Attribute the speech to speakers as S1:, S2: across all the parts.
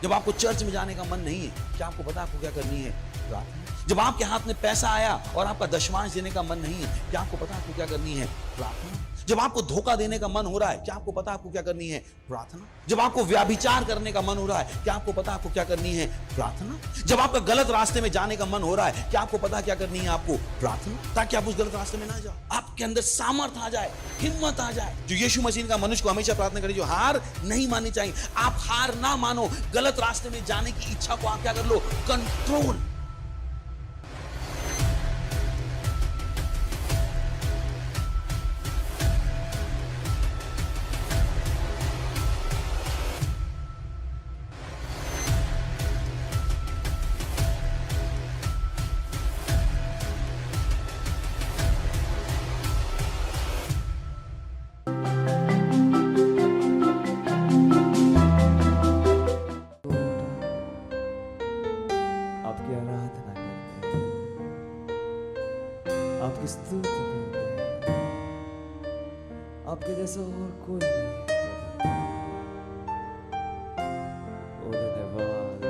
S1: जब आपको चर्च में जाने का मन नहीं है, क्या आपको पता आपको क्या करनी है? प्रार्थना। जब आपके हाथ में पैसा आया और आपका दशमांश देने का मन नहीं है, क्या आपको पता आपको क्या करनी है? प्रार्थना। जब आपको धोखा देने का मन हो रहा है, क्या आपको पता आपको क्या करनी है? प्रार्थना। जब आपको व्याभिचार करने का मन हो रहा है, क्या आपको पता आपको क्या करनी है? प्रार्थना। जब आपका गलत रास्ते में जाने का मन हो रहा है, क्या आपको पता क्या करनी है आपको? प्रार्थना। ताकि आप उस गलत रास्ते में ना जाओ, आपके अंदर सामर्थ्य आ जाए, हिम्मत आ जाए। जो यीशु मसीह का मनुष्य को हमेशा प्रार्थना करें, जो हार नहीं माननी चाहिए। आप हार ना मानो, गलत रास्ते में जाने की इच्छा को आप क्या कर लो? कंट्रोल।
S2: आपकी आराधना करते हैं, आपकी स्तुति करते हैं। आपके जैसा और कोई नहीं है प्रभु। ओ धन्यवाद,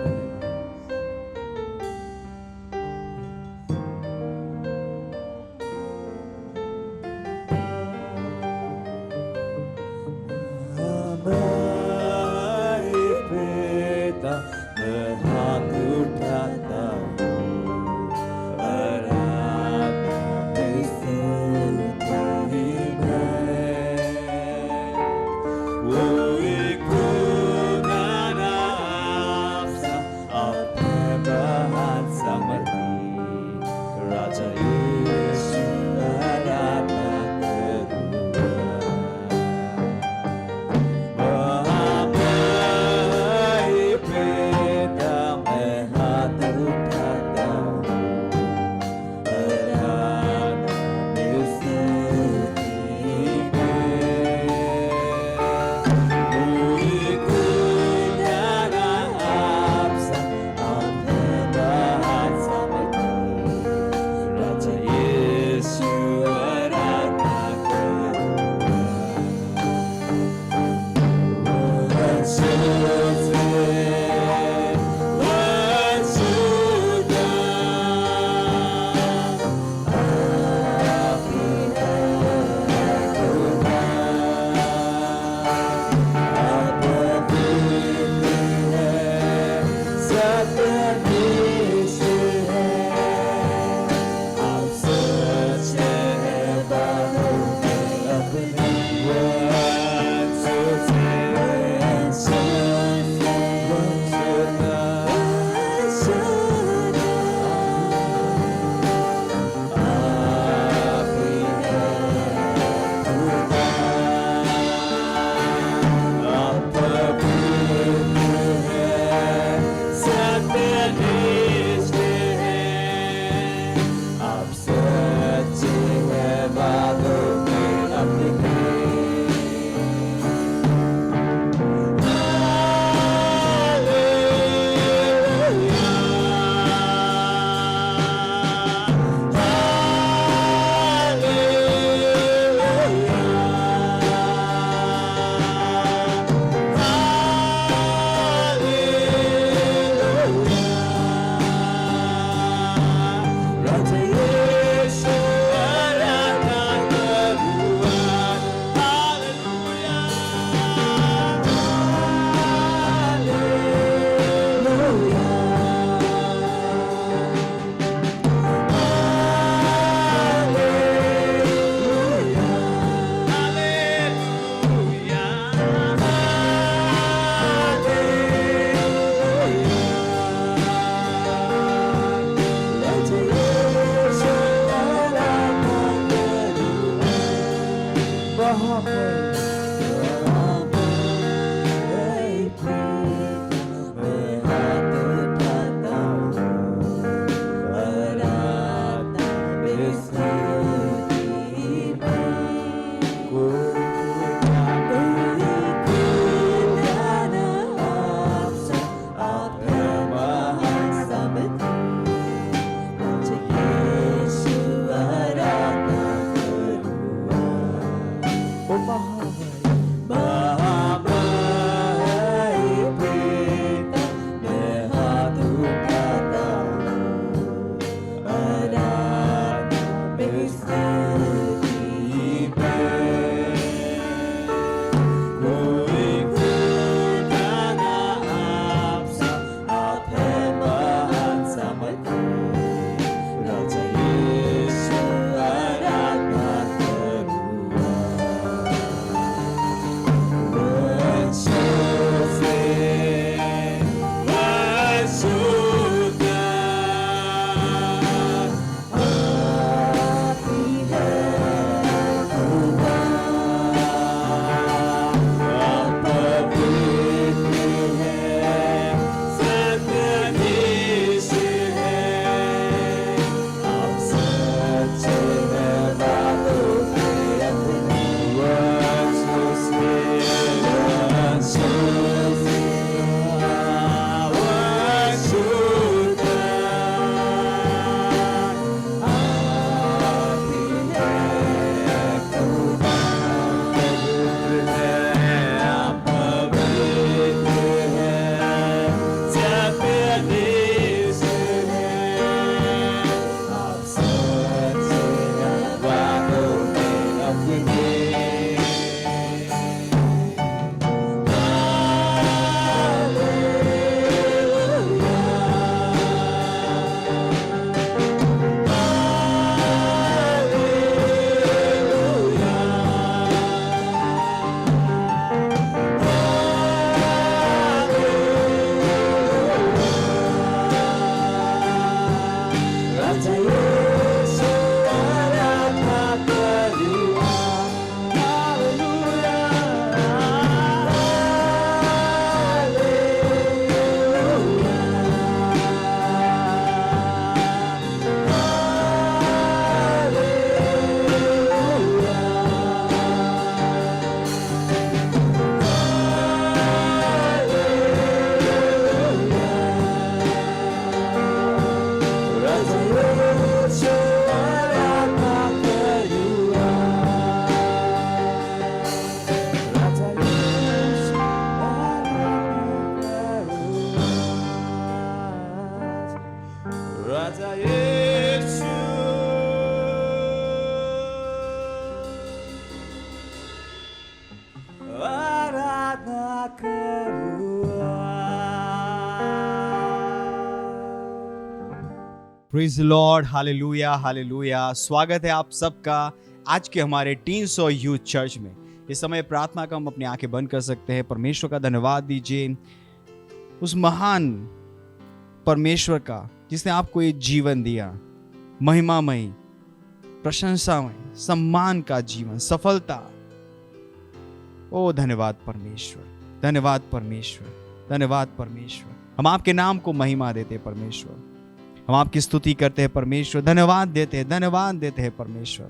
S2: हमारे पिता हाथ उठाता
S3: प्रेज लॉर्ड, हालेलुया हालेलुया। स्वागत है आप सबका आज के हमारे 300 यूथ चर्च में। इस समय प्रार्थना का हम अपनी आंखें बंद कर सकते हैं। परमेश्वर का धन्यवाद दीजिए, उस महान परमेश्वर का जिसने आपको ये जीवन दिया, महिमामय, प्रशंसामय, सम्मान का जीवन, सफलता। ओ धन्यवाद परमेश्वर, धन्यवाद परमेश्वर, धन्यवाद परमेश्वर। हम आपके नाम को महिमा देते हैं परमेश्वर, हम आपकी स्तुति करते हैं परमेश्वर, धन्यवाद देते हैं, धन्यवाद देते हैं परमेश्वर,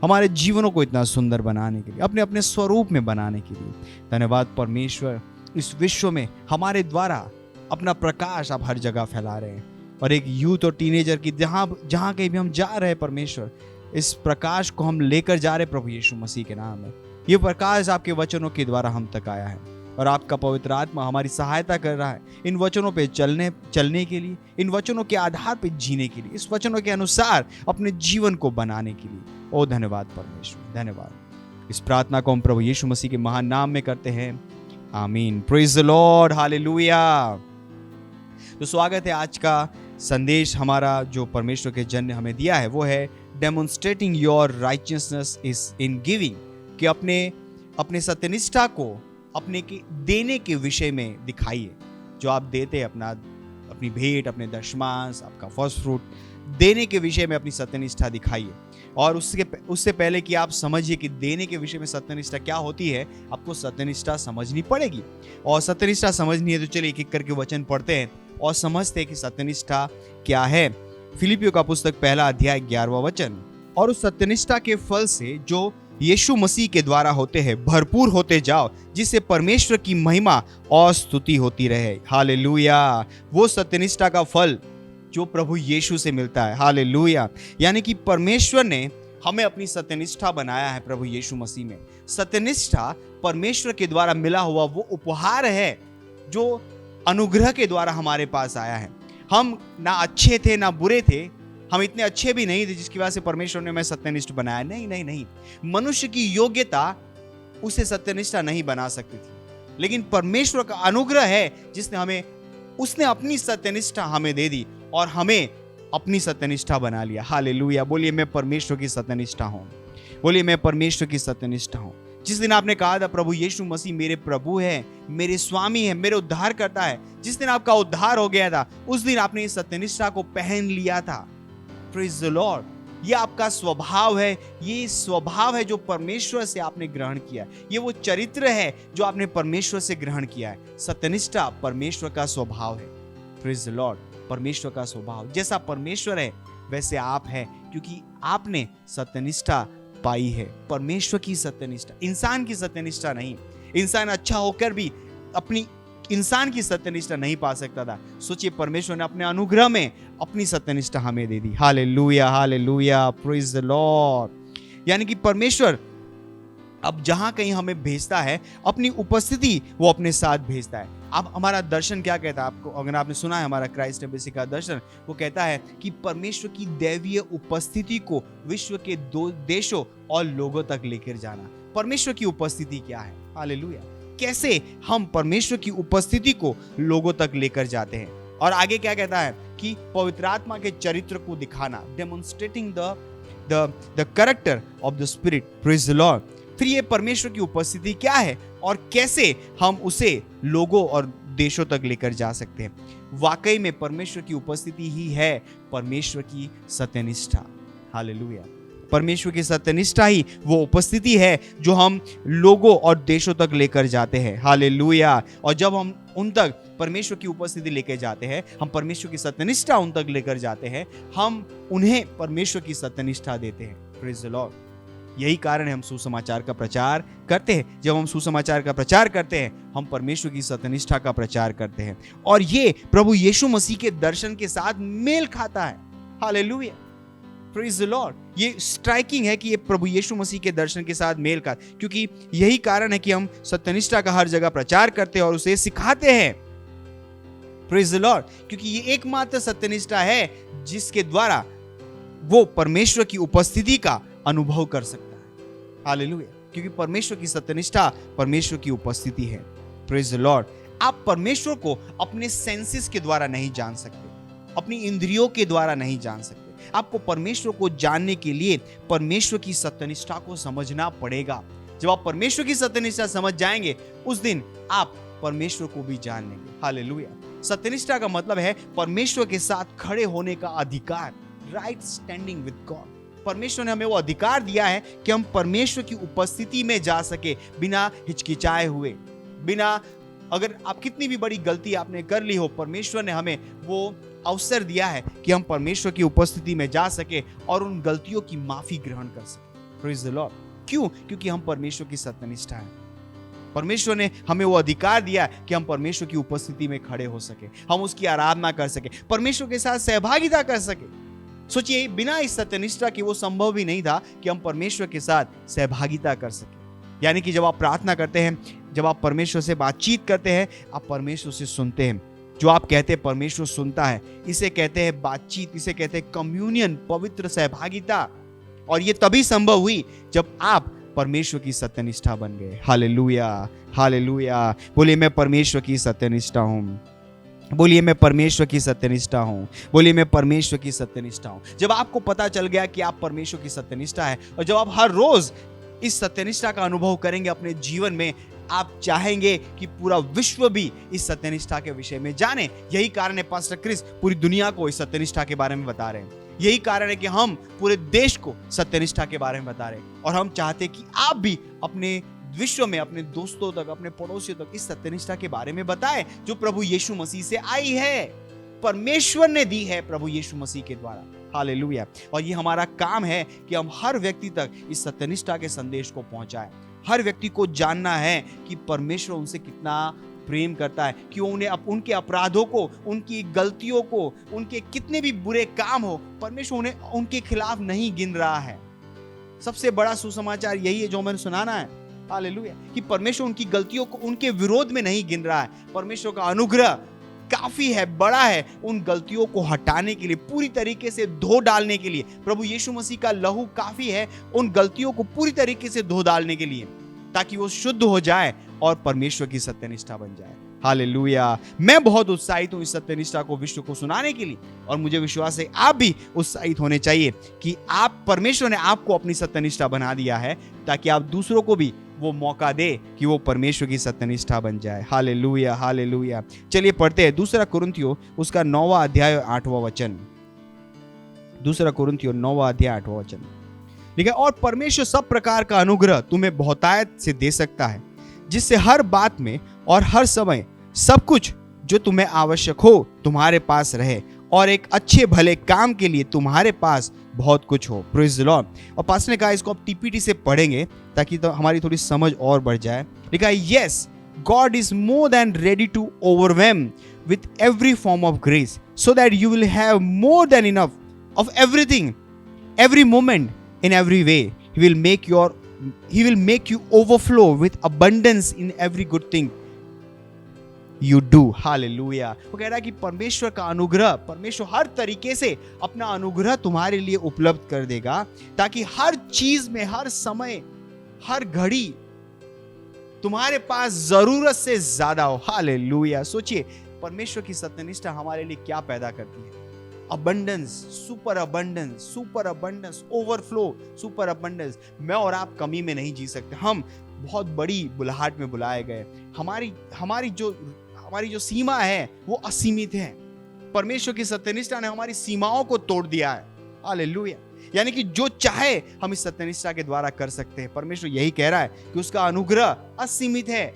S3: हमारे जीवनों को इतना सुंदर बनाने के लिए, अपने अपने स्वरूप में बनाने के लिए। धन्यवाद परमेश्वर, इस विश्व में हमारे द्वारा अपना प्रकाश आप हर जगह फैला रहे हैं। और एक यूथ और टीनेजर की जहाँ कहीं भी हम जा रहे हैं परमेश्वर, इस प्रकाश को हम लेकर जा रहे हैं प्रभु यीशु मसीह के नाम में। ये प्रकाश आपके वचनों के द्वारा हम तक आया है और आपका पवित्र आत्मा हमारी सहायता कर रहा है इन वचनों पे चलने के लिए, इन वचनों के आधार पे जीने के लिए, इस वचनों के अनुसार अपने जीवन को बनाने के लिए। ओ धन्यवाद परमेश्वर, धन्यवाद। इस प्रार्थना को हम प्रभु यीशु मसीह के महान नाम में करते हैं, आमीन। Praise the Lord, hallelujah. तो स्वागत है। आज का संदेश हमारा जो परमेश्वर के जन ने हमें दिया है वो है demonstrating your righteousness is in giving, कि अपने सत्यनिष्ठा को अपने के देने के विषय में दिखाइए। जो आप देते हैं, अपनी भेंट, अपने दशमांश, आपका फर्स्ट फ्रूट देने के विषय में अपनी सत्यनिष्ठा दिखाइए। और उससे पहले कि आप समझिए कि देने के विषय में सत्यनिष्ठा क्या होती है, आपको सत्यनिष्ठा समझनी पड़ेगी। और सत्यनिष्ठा समझनी है तो चलिए एक एक करके वचन पढ़ते हैं और समझते हैं कि सत्यनिष्ठा क्या है। फिलिपियों का पुस्तक 1 अध्याय 11वां वचन। और उस सत्यनिष्ठा के फल से जो यीशु मसीह के द्वारा होते हैं भरपूर होते जाओ, जिससे परमेश्वर की महिमा और स्तुति होती रहे। हालेलुया। वो सत्यनिष्ठा का फल जो प्रभु यीशु से मिलता है। हालेलुया। यानी कि परमेश्वर ने हमें अपनी सत्यनिष्ठा बनाया है प्रभु यीशु मसीह में। सत्यनिष्ठा परमेश्वर के द्वारा मिला हुआ वो उपहार है जो अनुग्रह के द्वारा हमारे पास आया है। हम ना अच्छे थे ना बुरे थे, हम इतने अच्छे भी नहीं थे जिसकी वजह से परमेश्वर ने हमें सत्यनिष्ठ बनाया। नहीं नहीं नहीं, मनुष्य की योग्यता उसे सत्यनिष्ठा नहीं बना सकती थी, लेकिन परमेश्वर का अनुग्रह है जिसने उसने अपनी सत्यनिष्ठा हमें दे दी और हमें अपनी सत्यनिष्ठा बना लिया। हालेलुया। बोलिए मैं परमेश्वर की सत्यनिष्ठा हूं, बोलिए मैं परमेश्वर की सत्यनिष्ठा हूं। जिस दिन आपने कहा था प्रभु यीशु मसीह मेरे प्रभु है, मेरे स्वामी है, मेरे उद्धार करता है, जिस दिन आपका उद्धार हो गया था उस दिन आपने इस सत्यनिष्ठा को पहन लिया था। Praise the Lord. ये आपका स्वभाव है, ये स्वभाव है जो परमेश्वर से आपने ग्रहण किया। ये वो चरित्र है जो आपने परमेश्वर से ग्रहण किया है। सत्यनिष्ठा परमेश्वर का स्वभाव है। Praise the Lord. परमेश्वर का स्वभाव, जैसा परमेश्वर है वैसे आप हैं, क्योंकि आपने सत्यनिष्ठा पाई है। परमेश्वर की सत्यनिष्ठा, इंसान की सत्यनिष्ठा नहीं। इंसान अच्छा होकर भी अपनी इंसान की सत्यनिष्ठा नहीं पा सकता था। सोचिए परमेश्वर ने अपने अनुग्रह में अपनी सत्यनिष्ठा हमें दे दी। Hallelujah hallelujah. Praise the Lord. यानी कि परमेश्वर अब जहां कहीं हमें भेजता है, अपनी उपस्थिति वो अपने साथ भेजता है। अब हमारा दर्शन क्या कहता है आपको, अगर आपने सुना है हमारा क्राइस्ट एम्बेसी का दर्शन, वो कहता है कि परमेश्वर की दैवीय उपस्थिति को विश्व के देशों और लोगों तक लेकर जाना। परमेश्वर की उपस्थिति क्या है? हालेलुया। कैसे हम परमेश्वर की उपस्थिति को लोगों तक लेकर जाते हैं? और आगे क्या कहता है कि पवित्र आत्मा के चरित्र को दिखाना, demonstrating the character of the spirit. Praise the Lord. फिर ये परमेश्वर की उपस्थिति क्या है और कैसे हम उसे लोगों और देशों तक लेकर जा सकते हैं? वाकई में परमेश्वर की उपस्थिति ही है परमेश्वर की सत्यनिष्ठा। हालेलुया। परमेश्वर की सत्यनिष्ठा ही वो उपस्थिति है जो हम लोगों और देशों तक लेकर जाते हैं। हालेलुया। और जब हम उन तक परमेश्वर की उपस्थिति लेकर जाते हैं, हम परमेश्वर की सत्यनिष्ठा उन तक लेकर जाते हैं, हम उन्हें परमेश्वर की सत्यनिष्ठा देते हैं। Praise the Lord. यही कारण है हम सुसमाचार का प्रचार करते हैं। जब हम सुसमाचार का प्रचार करते हैं, हम परमेश्वर की सत्यनिष्ठा का प्रचार करते हैं, और ये प्रभु यीशु मसीह के दर्शन के साथ मेल खाता है। हालेलुया। Praise the Lord. ये स्ट्राइकिंग है कि ये प्रभु यीशु मसीह के दर्शन के साथ मेल खाता, क्योंकि यही कारण है कि हम सत्यनिष्ठा का हर जगह प्रचार करते हैं और उसे सिखाते हैं। Praise the Lord. क्योंकि ये एकमात्र सत्यनिष्ठा है जिसके द्वारा वो परमेश्वर की उपस्थिति का अनुभव कर सकता है। हालेलुया। क्योंकि परमेश्वर की सत्यनिष्ठा परमेश्वर की उपस्थिति है। Praise the Lord. आप परमेश्वर को अपने सेंसेस के द्वारा नहीं जान सकते, अपनी इंद्रियों के द्वारा नहीं जान सकते। आपको परमेश्वर को जानने के लिए परमेश्वर की सत्यनिष्ठा को समझना पड़ेगा। जब आप परमेश्वर की सत्यनिष्ठा समझ जाएंगे, उस दिन आप परमेश्वर को भी जान लेंगे। हालेलुया। सत्यनिष्ठा का मतलब है परमेश्वर के साथ खड़े होने का अधिकार, राइट स्टैंडिंग विद गॉड। परमेश्वर ने हमें वो अधिकार दिया है कि हम परमेश्वर की उपस्थिति में जा सके बिना हिचकिचाए हुए, बिना, अगर आप कितनी भी बड़ी गलती आपने कर ली हो, परमेश्वर ने हमें वो अवसर दिया है कि हम परमेश्वर की उपस्थिति में जा सके और उन गलतियों की माफी ग्रहण कर सके। Praise the Lord. क्यों? क्योंकि हम परमेश्वर की सत्यनिष्ठा है। परमेश्वर ने हमें वो अधिकार दिया कि हम परमेश्वर की उपस्थिति में खड़े हो सके, हम उसकी आराधना कर सके, परमेश्वर के साथ सहभागिता कर सके। सोचिए, बिना इस सत्यनिष्ठा के वो संभव भी नहीं था कि हम परमेश्वर के साथ सहभागिता कर सके। यानी कि जब आप प्रार्थना करते हैं, जब आप परमेश्वर से बातचीत करते हैं, आप परमेश्वर से सुनते हैं। जो आप कहते हैं परमेश्वर सुनता है। इसे कहते हैं बातचीत, इसे कहते हैं कम्युनियन, पवित्र सहभागिता। और ये तभी संभव हुई जब आप परमेश्वर की सत्यनिष्ठा बन गए। Hallelujah, hallelujah. बोलिए मैं परमेश्वर की सत्यनिष्ठा हूँ। बोलिए मैं परमेश्वर की सत्यनिष्ठा हूँ। बोलिए मैं परमेश्वर की सत्यनिष्ठा हूँ। जब आपको पता चल गया कि आप परमेश्वर की सत्यनिष्ठा है, और जब आप हर रोज इस सत्यनिष्ठा का अनुभव करेंगे अपने जीवन में, आप चाहेंगे कि पूरा विश्व भी इस सत्यनिष्ठा के विषय में जाने। यही कारण है पास्टर क्रिस पूरी दुनिया को इस सत्यनिष्ठा के बारे में बता रहे हैं। यही कारण है कि हम पूरे देश को सत्यनिष्ठा के बारे में बता रहे हैं। और हम चाहते हैं कि आप भी अपने विश्व में, अपने दोस्तों तक, अपने पड़ोसियों तक इस सत्यनिष्ठा के बारे में बताएं जो प्रभु यीशु मसीह से आई है, परमेश्वर ने दी है प्रभु यीशु मसीह के द्वारा। हालेलुया। और ये हमारा काम है कि हम हर व्यक्ति तक इस सत्यनिष्ठा के संदेश को पहुंचाएं। हर व्यक्ति को जानना है कि परमेश्वर उनसे कितना प्रेम करता है, कि उन्हें उनके अपराधों को, उनकी गलतियों को, उनके कितने भी बुरे काम हो, परमेश्वर उन्हें उनके खिलाफ नहीं गिन रहा है। सबसे बड़ा सुसमाचार यही है जो मैंने सुनाना है। हालेलुया। कि परमेश्वर उनकी गलतियों को उनके विरोध में नहीं गिन रहा है। परमेश्वर का अनुग्रह काफी है, बड़ा है उन गलतियों को हटाने के लिए, पूरी तरीके से धो डालने के लिए। प्रभु यीशु मसीह का लहू काफी है उन गलतियों को पूरी तरीके से धो डालने के लिए, ताकि वो शुद्ध हो जाए और परमेश्वर की सत्यनिष्ठा बन जाए। हालेलुया। मैं बहुत उत्साहित हूं इस सत्यनिष्ठा को विश्व को सुनाने के लिए, और मुझे विश्वास है आप भी उत्साहित होने चाहिए कि आप, परमेश्वर ने आपको अपनी सत्यनिष्ठा बना दिया है, ताकि आप दूसरों को भी वो मौका दे कि वो परमेश्वर की सत्यनिष्ठा बन जाए। Hallelujah, hallelujah. चलिए पढ़ते हैं 2 कुरिन्थियों उसका 9वां अध्याय 8वां वचन। 2 कुरिन्थियों 9वां अध्याय 8वां वचन लिखा, और परमेश्वर सब प्रकार का अनुग्रह तुम्हें बहुतायत से दे सकता है, जिससे हर बात में और हर समय सब कुछ जो तुम्हें आवश्यक हो तुम्हारे पास रहे, और एक अच्छे भले काम के लिए तुम्हारे पास बहुत कुछ हो। Praise the Lord. और पास्टर ने कहा इसको आप टीपीटी से पढ़ेंगे ताकि तो हमारी थोड़ी समझ और बढ़ जाए। लिखा है, yes God is more than ready to overwhelm with every form of grace, so that you will have more than enough of everything, every moment, in every way. He will make you overflow with abundance in every good thing you do. Hallelujah. वो कह रहा है कि परमेश्वर का अनुग्रह, परमेश्वर हर तरीके से अपना अनुग्रह तुम्हारे लिए उपलब्ध कर देगा, ताकि हर चीज में, हर समय, हर घड़ी तुम्हारे पास जरूरत से ज्यादा हो। हालेलुया। सोचिए परमेश्वर की सत्यनिष्ठा हमारे लिए क्या पैदा करती है। Abundance, super abundance, super abundance, overflow, super abundance. मैं और आप कमी में नहीं जी सकते। हम बहुत बड़ी बुलाहट में बुलाए गए। हमारी जो सीमा है वो असीमित है। परमेश्वर की सत्यनिष्ठा ने हमारी सीमाओं को तोड़ दिया है। हालेलुया। यानी कि जो चाहे हम इस सत्यनिष्ठा के द्वारा कर सकते हैं। परमेश्वर यही कह रहा है कि उसका अनुग्रह असीमित है।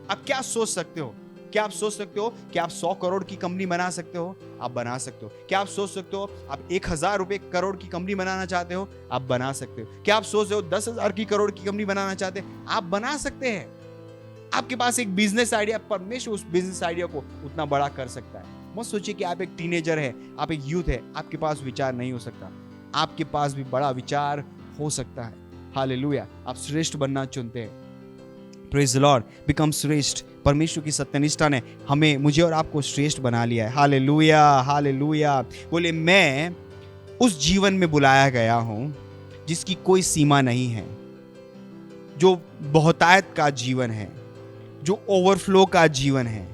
S3: आप क्या सोच सकते हो? क्या आप सोच सकते हो कि आप 100 करोड़ की कंपनी बना सकते हो? आप बना सकते हो। क्या आप सोच सकते हो आप 1000 रुपए करोड़ की कंपनी बनाना चाहते हो? आप बना सकते हो। क्या आप सोच रहे हो 10,000 की करोड़ की कंपनी बनाना चाहते हैं? आप बना सकते हैं। आपके पास एक बिजनेस आइडिया, परमेश्वर उस बिजनेस आइडिया को उतना बड़ा कर सकता है। मत सोचिए कि आप एक टीनेजर है, आप एक यूथ है, आपके पास विचार नहीं हो सकता। आपके पास भी बड़ा विचार हो सकता है। हालेलुया। आप श्रेष्ठ बनना चुनते हैं। Praise the Lord. बिकम श्रेष्ठ। परमेश्वर की सत्यनिष्ठा ने हमें, मुझे और आपको श्रेष्ठ बना लिया है। Hallelujah, hallelujah. बोले मैं उस जीवन में बुलाया गया हूं जिसकी कोई सीमा नहीं है, जो बहुतायत का जीवन है। जो ओवरफ्लो का जीवन है,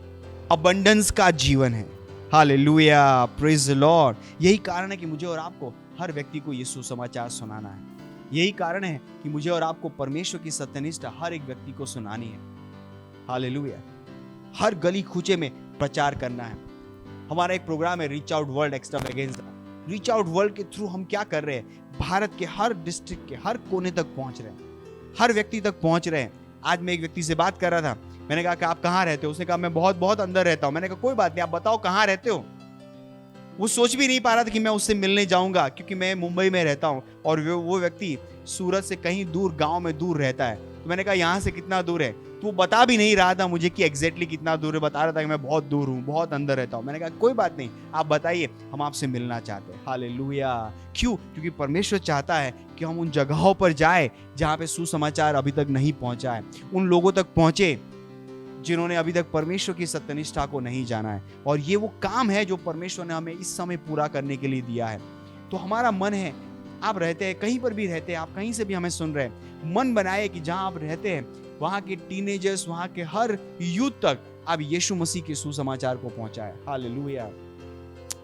S3: अबंडेंस का जीवन है। Hallelujah, praise the Lord. यही कारण है कि मुझे और आपको हर व्यक्ति को ये सुसमाचार सुनाना है। यही कारण है कि मुझे और आपको परमेश्वर की सत्यनिष्ठा हर एक व्यक्ति को सुनानी है। हालेलुया। हर गली कूचे में प्रचार करना है। हमारा एक प्रोग्राम है reach out world extravaganza. Reach out world के थ्रू हम क्या कर रहे हैं? भारत के हर डिस्ट्रिक्ट के हर कोने तक पहुंच रहे हैं, हर व्यक्ति तक पहुंच रहे हैं। आज मैं एक व्यक्ति से बात कर रहा था, मैंने कहा कि आप कहाँ रहते हो? उसने कहा मैं बहुत बहुत अंदर रहता हूँ। मैंने कहा कोई बात नहीं, आप बताओ कहाँ रहते हो। वो सोच भी नहीं पा रहा था कि मैं उससे मिलने जाऊंगा, क्योंकि मैं मुंबई में रहता हूँ और वो व्यक्ति सूरत से कहीं दूर गांव में दूर रहता है। तो मैंने कहा यहाँ से कितना दूर है? तो वो बता भी नहीं रहा था मुझे कि एग्जैक्टली कितना दूर है, बता रहा था कि मैं बहुत दूर हूँ, बहुत अंदर रहता हूँ। मैंने कहा कोई बात नहीं, आप बताइए, हम आपसे मिलना चाहते हैं। हालेलुया। क्यों? क्योंकि परमेश्वर चाहता है कि हम उन जगहों पर जाए जहाँ पे सुसमाचार अभी तक नहीं पहुँचा है, उन लोगों तक पहुँचे जिन्होंने अभी तक परमेश्वर की सत्यनिष्ठा को नहीं जाना है। और ये वो काम है जो परमेश्वर ने हमें इस समय पूरा करने के लिए दिया है। तो हमारा मन है, आप रहते हैं कहीं पर भी रहते हैं, आप कहीं से भी हमें सुन रहे हैं, मन बनाए कि जहां आप रहते हैं वहां के टीनेजर्स, वहां के हर यूथ तक आप यीशु मसीह के सुसमाचार को पहुंचाए। हालेलुया।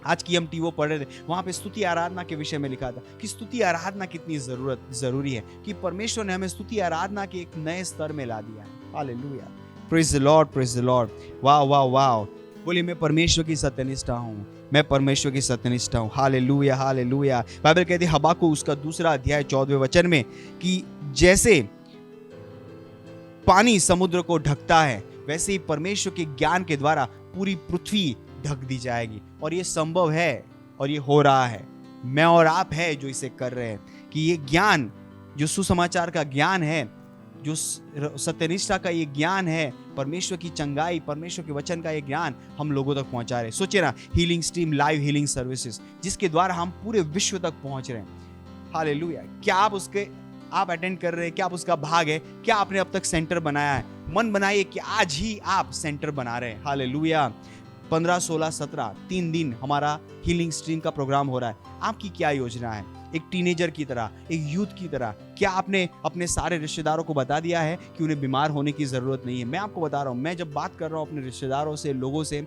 S3: आज की हम टीवो पढ़ रहे थे, वहां पे स्तुति आराधना के विषय में लिखा था कि स्तुति आराधना कितनी जरूरी है, कि परमेश्वर ने हमें स्तुति आराधना के एक नए स्तर में ला दिया है। Hallelujah. Praise the Lord, praise the Lord. वाह वाह वाह। बोलिए मैं परमेश्वर की सत्यनिष्ठा हूँ, मैं परमेश्वर की सत्यनिष्ठा हूँ। Hallelujah, hallelujah. बाइबल कहती है हबाकुक उसका 2 अध्याय 14वें वचन में कि जैसे पानी समुद्र को ढकता है, वैसे ही परमेश्वर के ज्ञान के द्वारा पूरी पृथ्वी ढक दी जाएगी। और ये संभव है और ये हो रहा है। मैं और आप है जो इसे कर रहे हैं, कि ये ज्ञान जो सुसमाचार का ज्ञान है, जो सत्यनिष्ठा का ये ज्ञान है, परमेश्वर की चंगाई, परमेश्वर के वचन का ये ज्ञान हम लोगों तक पहुंचा रहे हैं। सोचिए ना, healing stream live healing services, जिसके द्वारा हम पूरे विश्व तक पहुंच रहे हैं। हालेलुया। क्या आप अटेंड कर रहे हैं? क्या आप उसका भाग है? क्या आपने अब तक सेंटर बनाया है? मन बनाइए कि आज ही आप सेंटर बना रहे हैं। हालेलुया। 15, 16, 17 3 दिन हमारा हीलिंग स्ट्रीम का प्रोग्राम हो रहा है। आपकी क्या योजना है? एक टीनेजर की तरह, एक यूथ की तरह, क्या आपने अपने सारे रिश्तेदारों को बता दिया है कि उन्हें बीमार होने की जरूरत नहीं है? मैं आपको बता रहा हूं, मैं जब बात कर रहा हूं अपने रिश्तेदारों से, लोगों से,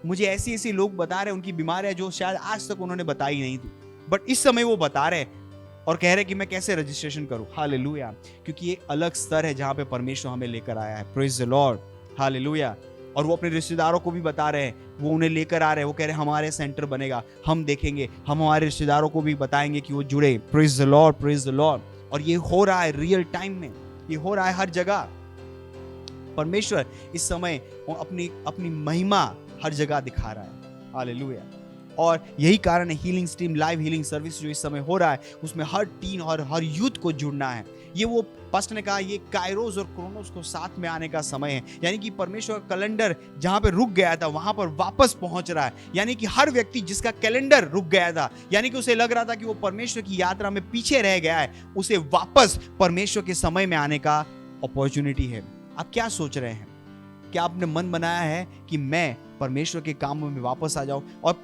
S3: मुझे ऐसी लोग बता रहे हैं उनकी बीमारियां जो शायद आज तक उन्होंने बताई नहीं थी, बट इस समय वो बता रहे हैं और कह रहे कि मैं कैसे रजिस्ट्रेशन करूं। हालेलुया। क्योंकि ये अलग स्तर है जहां पे परमेश्वर हमें लेकर आया है। Praise the Lord. हालेलुया। और वो अपने रिश्तेदारों को भी बता रहे हैं, वो उन्हें लेकर आ रहे हैं, वो कह रहे हैं हमारे सेंटर बनेगा, हम देखेंगे, हम हमारे रिश्तेदारों को भी बताएंगे कि वो जुड़े। Praise the Lord, praise the Lord. और ये हो रहा है रियल टाइम में, ये हो रहा है हर जगह। परमेश्वर इस समय अपनी महिमा हर जगह दिखा रहा है। हालेलुया। और यही कारण है healing stream live healing service जो इस समय हो रहा है, उसमें हर टीन और हर यूथ को जुड़ना है। ये वो पास्टर ने कहा, ये काइरोस और क्रोनोस को साथ में आने का समय है। यानी कि परमेश्वर का कैलेंडर जहां पे रुक गया था वहां पर वापस पहुंच रहा है। यानी कि हर व्यक्ति जिसका कैलेंडर रुक गया था, यानी कि उसे लग रहा था कि वो परमेश्वर की यात्रा में पीछे रह गया है, उसे वापस परमेश्वर के समय में आने का अपॉर्चुनिटी है। आप क्या सोच रहे हैं? क्या आपने मन बनाया है कि मैं परमेश्वर के कामों में वापस आ जाऊं? और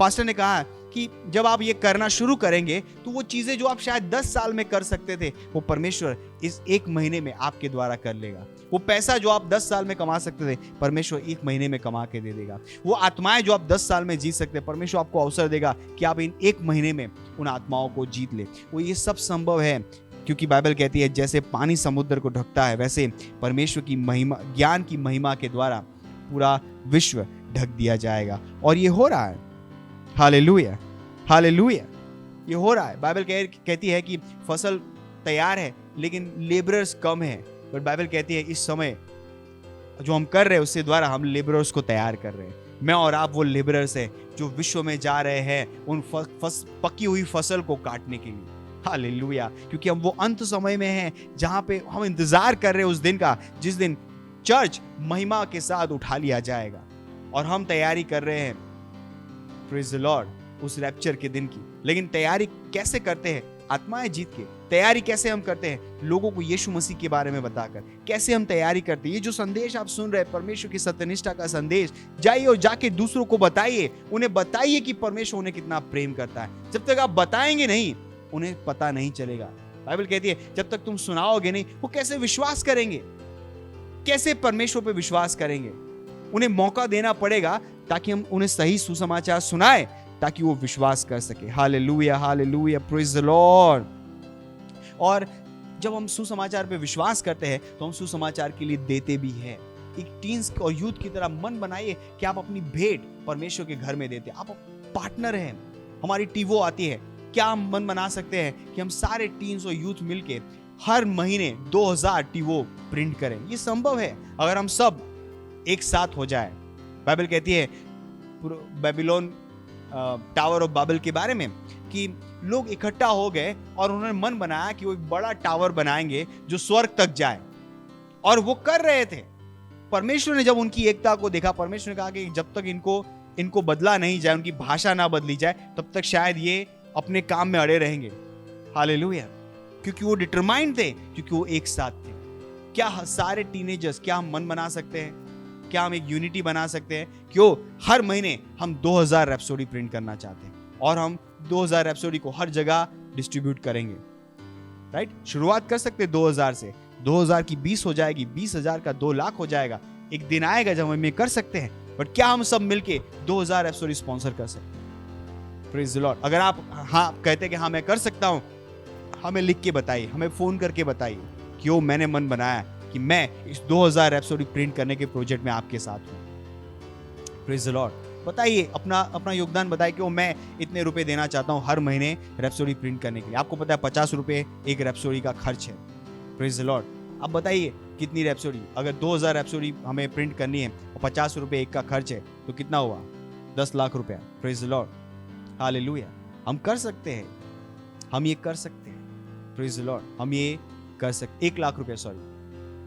S3: पास्टर ने कहा कि जब आप ये करना शुरू करेंगे तो वो चीजें जो आप शायद 10 साल में कर सकते थे, वो परमेश्वर इस 1 महीने में आपके द्वारा कर लेगा। वो पैसा जो आप 10 साल में कमा सकते थे, परमेश्वर 1 महीने में कमा के दे देगा। वो आत्माएं जो आप 10 साल में जीत सकते, परमेश्वर आपको अवसर देगा कि आप इन 1 महीने में उन आत्माओं को जीत ले। वो ये सब संभव है क्योंकि बाइबल कहती है जैसे पानी समुद्र को ढकता है, वैसे परमेश्वर की महिमा, ज्ञान की महिमा के द्वारा पूरा विश्व ढक दिया जाएगा। और ये हो रहा है। Hallelujah, hallelujah. ये हो रहा है। बाइबल कहती है कि फसल तैयार है लेकिन लेबरर्स कम है, बट बाइबल कहती है इस समय जो हम कर रहे हैं उसके द्वारा हम लेबरर्स को तैयार कर रहे हैं। मैं और आप वो लेबरर्स हैं जो विश्व में जा रहे हैं उन पकी हुई फसल को काटने के लिए। हालेलुया। क्योंकि हम वो अंत समय में हैं जहां पे हम इंतजार कर रहे हैं उस दिन का जिस दिन चर्च महिमा के साथ उठा लिया जाएगा, और हम तैयारी कर रहे हैं प्रेज द लॉर्ड उस रैप्चर के दिन की। लेकिन तैयारी कैसे करते हैं? आत्माएं जीत के। तैयारी कैसे हम करते हैं? लोगों को यीशु मसीह के बारे में बताकर। कैसे हम तैयारी करते हैं? ये जो संदेश आप सुन रहे हैं, परमेश्वर की सत्यनिष्ठा का संदेश, जाइए और जाके दूसरों को बताइए। उन्हें बताइए कि परमेश्वर उन्हें कितना प्रेम करता है। जब तक आप बताएंगे नहीं, उन्हें पता नहीं चलेगा। बाइबल कहती है जब तक तुम सुनाओगे नहीं, वो कैसे विश्वास करेंगे? कैसे परमेश्वर पे विश्वास करेंगे? उन्हें मौका देना पड़ेगा ताकि हम उन्हें सही सुसमाचार सुनाए, ताकि वो विश्वास कर सके। Hallelujah, hallelujah, praise the Lord. और जब हम सुसमाचार पे विश्वास करते हैं तो हम सुसमाचार के लिए देते भी हैं। एक टीन्स और यूथ की तरह मन बनाइए कि आप अपनी भेंट परमेश्वर के घर में देते हैं। आप पार्टनर हैं। हमारी टीवो आती है, क्या हम मन बना सकते हैं कि हम सारे टीन्स और यूथ मिलके हर महीने 2000 टीवो प्रिंट करें? ये संभव है अगर हम सब एक साथ हो जाए। बाइबल कहती है बेबीलोन टावर ऑफ बाबल के बारे में कि लोग इकट्ठा हो गए और उन्होंने मन बनाया कि वो एक बड़ा टावर बनाएंगे जो स्वर्ग तक जाए, और वो कर रहे थे। परमेश्वर ने जब उनकी एकता को देखा, परमेश्वर ने कहा कि जब तक इनको बदला नहीं जाए, उनकी भाषा ना बदली जाए, तब तक शायद ये अपने काम में अड़े रहेंगे। हालेलुया, क्योंकि वो डिटरमाइंड थे, क्योंकि वो एक साथ थे। क्या सारे टीनेजर्स, क्या हम मन बना सकते हैं? क्या हम एक यूनिटी बना सकते हैं? क्यों हर महीने हम 2000 रैप्सोडी प्रिंट करना चाहते हैं और हम 2000 रैप्सोडी को हर जगह डिस्ट्रीब्यूट करेंगे, राइट? शुरुआत कर सकते हैं 2000 से, 2000 की 20 हो जाएगी, 20,000 का 2 लाख हो जाएगा। एक दिन आएगा जब हम ये कर सकते हैं। बट क्या हम सब मिलके 2000 रैप्सोडी स्पॉन्सर कर सकते हैं? Praise the Lord. अगर आप हाँ कहते हैं कि हाँ मैं कर सकता हूं, हमें लिख के बताइए, हमें फोन करके बताइए कि वो मैंने मन बनाया कि मैं इस 2000 रैप्सोडी प्रिंट करने के प्रोजेक्ट में आपके साथ हूं। Praise the Lord. बताइए, अपना योगदान बताइए कि वो मैं इतने रुपए देना चाहता हूं हर महीने रैप्सोडी प्रिंट करने के लिए। आपको पता है 50 रुपए एक रैप्सोडी का खर्च है। Praise the Lord. अब बताइए कितनी रैप्सोडी, अगर 2000 रैप्सोडी हमें प्रिंट करनी है और 50 रुपए एक का खर्च है तो कितना हुआ? 10 लाख रुपया। Praise the Lord. हालेलुया। हम कर सकते हैं, हम ये कर सकते हैं। Praise the Lord. हम ये कर सकते, 1 लाख रुपया, सॉरी,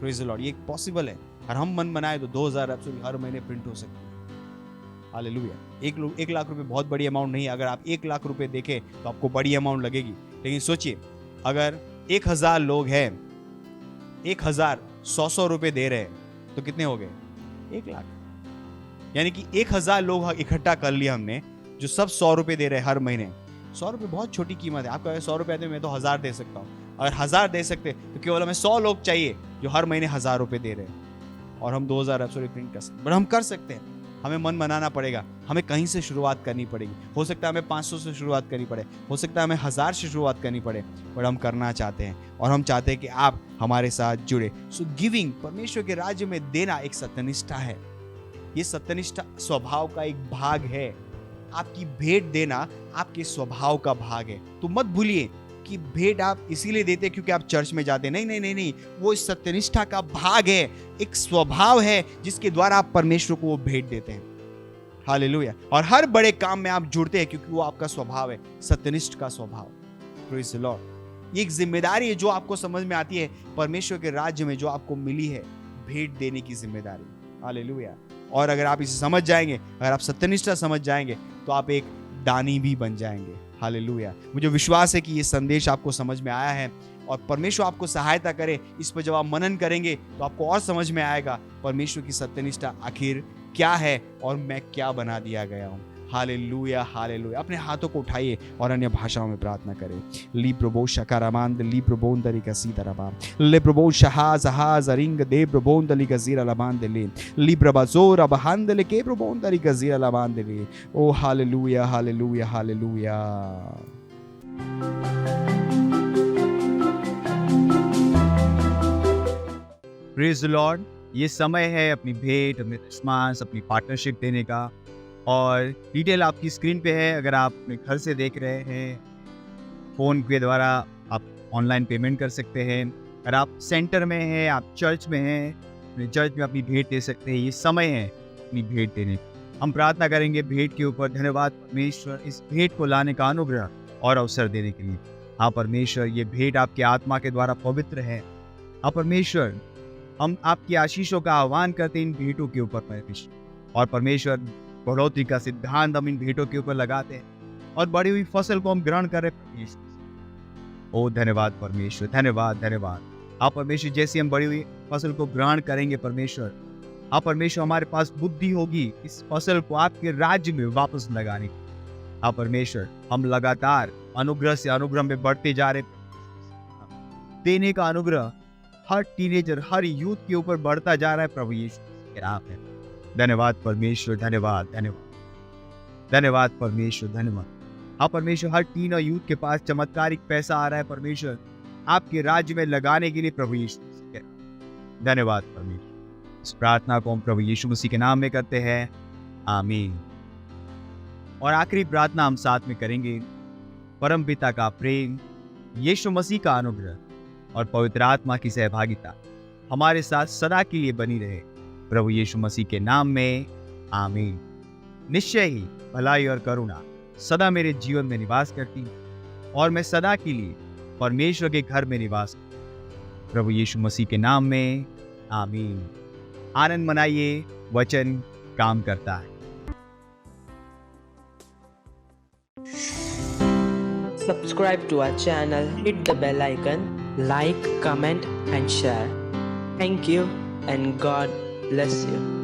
S3: प्रेज द लॉर्ड, ये पॉसिबल है। और हम मन बनाए तो 2000 रैप्सोडी हर महीने प्रिंट हो सकती है। हालेलुया। 1 लाख रुपए बहुत बड़ी अमाउंट नहीं है। अगर आप 1 लाख रुपए देखें तो आपको बड़ी अमाउंट लगेगी, लेकिन सोचिए अगर 1000 लोग हैं, 1000 100 रुपए दे रहे हैं तो कितने हो गए? 1 लाख। यानी कि 1000 लोग इकट्ठा कर लिया हमने जो सब 100 रुपए दे रहे हैं हर महीने। 100 रुपए बहुत छोटी कीमत है। आपको अगर 100 रुपए आते मैं तो 1000 दे सकता हूँ। अगर 1000 दे सकते तो केवल हमें 100 लोग चाहिए जो हर महीने 1000 रुपए दे रहे हैं और हम 2000 रैप्सोडी प्रिंट कर सकते हैं। बट हम कर सकते हैं। हमें मन बनाना पड़ेगा, हमें कहीं से शुरुआत करनी पड़ेगी। हो सकता है हमें 500 से शुरुआत करनी पड़े, हो सकता है हमें 1000 से शुरुआत करनी पड़े, बट हम करना चाहते हैं और हम चाहते हैं कि आप हमारे साथ जुड़े। सो गिविंग, परमेश्वर के राज्य में देना एक सत्यनिष्ठा है। ये सत्यनिष्ठा स्वभाव का एक भाग है। आपकी भेंट देना आपके स्वभाव का भाग है। तो मत भूलिए कि भेंट आप इसीलिए देते क्योंकि आप चर्च में जाते, नहीं, वो इस सत्यनिष्ठा का भाग है। एक स्वभाव है जिसके द्वारा आप परमेश्वर को वो भेंट देते हैं। हालेलुया। और हर बड़े काम में आप जुड़ते हैं क्योंकि वो आपका स्वभाव है, सत्यनिष्ठ का स्वभाव। Praise the Lord. ये एक जिम्मेदारी है जो आपको समझ में आती है, परमेश्वर के राज्य में जो आपको मिली है, भेंट देने की जिम्मेदारी। हालेलुया। और अगर आप इसे समझ जाएंगे, अगर आप सत्यनिष्ठा समझ जाएंगे तो आप एक दानी भी बन जाएंगे। हालेलुया। मुझे विश्वास है कि ये संदेश आपको समझ में आया है और परमेश्वर आपको सहायता करे। इस पर जब आप मनन करेंगे तो आपको और समझ में आएगा परमेश्वर की सत्यनिष्ठा आखिर क्या है और मैं क्या बना दिया गया हूँ। Hallelujah, hallelujah. अपने हाथों को उठाइए और अन्य भाषाओं में प्रार्थना करें। ली प्रभो शकारामांद ली प्रभोन दली का सीताराबा ले प्रभो शहाज हाज रिंग दे प्रभोन दली का जीरा लबान ले ली प्रभाजोर अब हांद ले के प्रभोन दली का जीरा लबान ले। Oh hallelujah, hallelujah, hallelujah. Praise the Lord. ये समय है अपनी भेंट, अपने रिस्पॉन्स, अपनी पार्टनरशिप देने का, और डिटेल आपकी स्क्रीन पे है। अगर आप अपने घर से देख रहे हैं, फ़ोन के द्वारा आप ऑनलाइन पेमेंट कर सकते हैं। अगर आप सेंटर में हैं, आप चर्च में हैं, अपने चर्च में अपनी भेंट दे सकते हैं। ये समय है अपनी भेंट देने का। हम प्रार्थना करेंगे भेंट के ऊपर। धन्यवाद परमेश्वर इस भेंट को लाने का अनुग्रह और अवसर देने के लिए। हाँ परमेश्वर, ये भेंट आपके आत्मा के द्वारा पवित्र है। हाँ परमेश्वर, हम आपकी आशीषों का आह्वान करते हैं इन भेंटों के ऊपर परमेश्वर। और परमेश्वर, बढ़ोतरी का सिद्धांत हम इन भेंटों के ऊपर लगाते हैं और बड़ी हुई फसल को हम ग्रहण कर रहे हैं परमेश्वर। ओ धन्यवाद परमेश्वर, धन्यवाद, धन्यवाद। आप परमेश्वर, जैसे हम बड़ी हुई फसल को ग्रहण करेंगे परमेश्वर, आप परमेश्वर हमारे पास बुद्धि होगी इस फसल को आपके राज्य में वापस लगाने की। आप परमेश्वर, हम लगातार अनुग्रह से अनुग्रह में बढ़ते जा रहे, देने का अनुग्रह हर टीनेजर, हर यूथ के ऊपर बढ़ता जा रहा है प्रभु यीशु के नाम में। धन्यवाद परमेश्वर, धन्यवाद धन्यवाद धन्यवाद परमेश्वर, धन्यवाद। हाँ परमेश्वर, हर टीन और यूथ के पास चमत्कारिक पैसा आ रहा है परमेश्वर, आपके राज्य में लगाने के लिए प्रभु यीशु मसीह के नाम। धन्यवाद परमेश्वर। इस प्रार्थना को हम प्रभु यीशु मसीह के नाम में करते हैं, आमीन। और आखिरी प्रार्थना हम साथ में करेंगे। परम पिता का प्रेम, यीशु मसीह का अनुग्रह और पवित्र आत्मा की सहभागिता हमारे साथ सदा के लिए बनी रहे, प्रभु यीशु मसीह के नाम में, आमीन। निश्चय ही भलाई और करुणा सदा मेरे जीवन में निवास करती है और मैं सदा के लिए परमेश्वर के घर में निवास करता हूं, प्रभु यीशु मसीह के नाम में, आमीन। आनंद मनाइए, वचन काम करता है।
S4: Subscribe to our channel, hit the bell icon, like, comment and share. Thank you and God bless you.